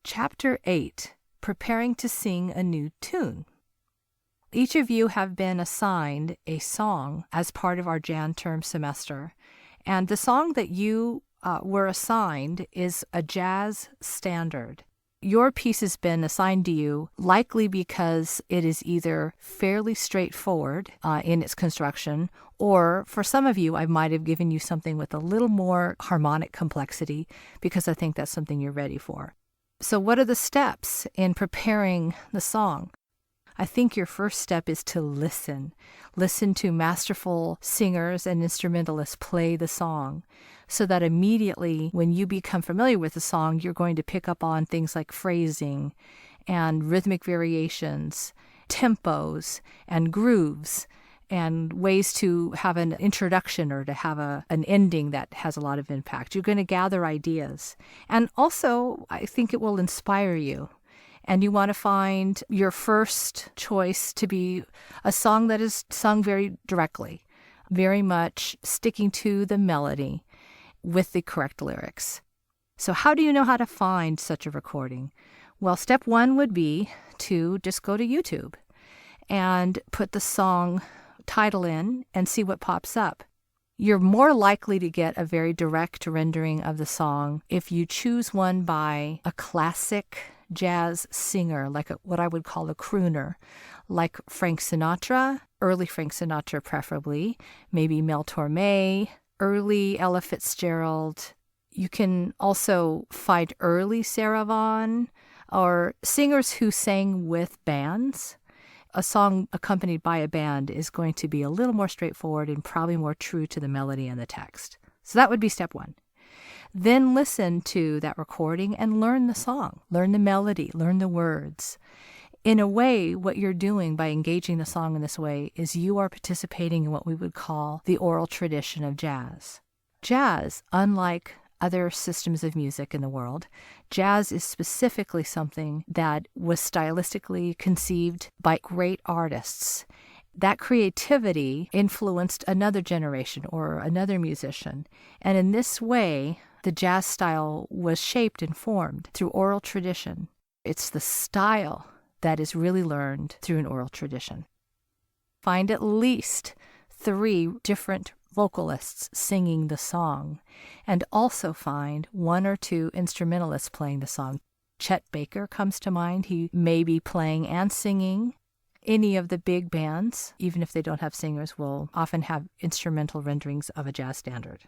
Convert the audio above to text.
Chapter 8, Preparing to Sing a New Tune. Each of you have been assigned a song as part of our Jan term semester, and the song that you were assigned is a jazz standard. Your piece has been assigned to you likely because it is either fairly straightforward in its construction, or for some of you, I might have given you something with a little more harmonic complexity because I think that's something you're ready for. So what are the steps in preparing the song? I think your first step is to listen. Listen to masterful singers and instrumentalists play the song so that immediately when you become familiar with the song, you're going to pick up on things like phrasing and rhythmic variations, tempos and grooves, and ways to have an introduction or to have an ending that has a lot of impact. You're going to gather ideas. And also, I think it will inspire you. And you want to find your first choice to be a song that is sung very directly, very much sticking to the melody with the correct lyrics. So how do you know how to find such a recording? Well, step one would be to just go to YouTube and put the song title in and see what pops up. You're more likely to get a very direct rendering of the song if you choose one by a classic jazz singer, like what I would call a crooner, like Frank Sinatra, early Frank Sinatra preferably, maybe Mel Torme, early Ella Fitzgerald. You can also find early Sarah Vaughan or singers who sang with bands. A song accompanied by a band is going to be a little more straightforward and probably more true to the melody and the text. So that would be step one. Then listen to that recording and learn the song, learn the melody, learn the words. In a way, what you're doing by engaging the song in this way is you are participating in what we would call the oral tradition of jazz. Jazz, unlike other systems of music in the world, jazz is specifically something that was stylistically conceived by great artists. That creativity influenced another generation or another musician. And in this way, the jazz style was shaped and formed through oral tradition. It's the style that is really learned through an oral tradition. Find at least 3 different vocalists singing the song, and also find 1 or 2 instrumentalists playing the song. Chet Baker comes to mind. He may be playing and singing. Any of the big bands, even if they don't have singers, will often have instrumental renderings of a jazz standard.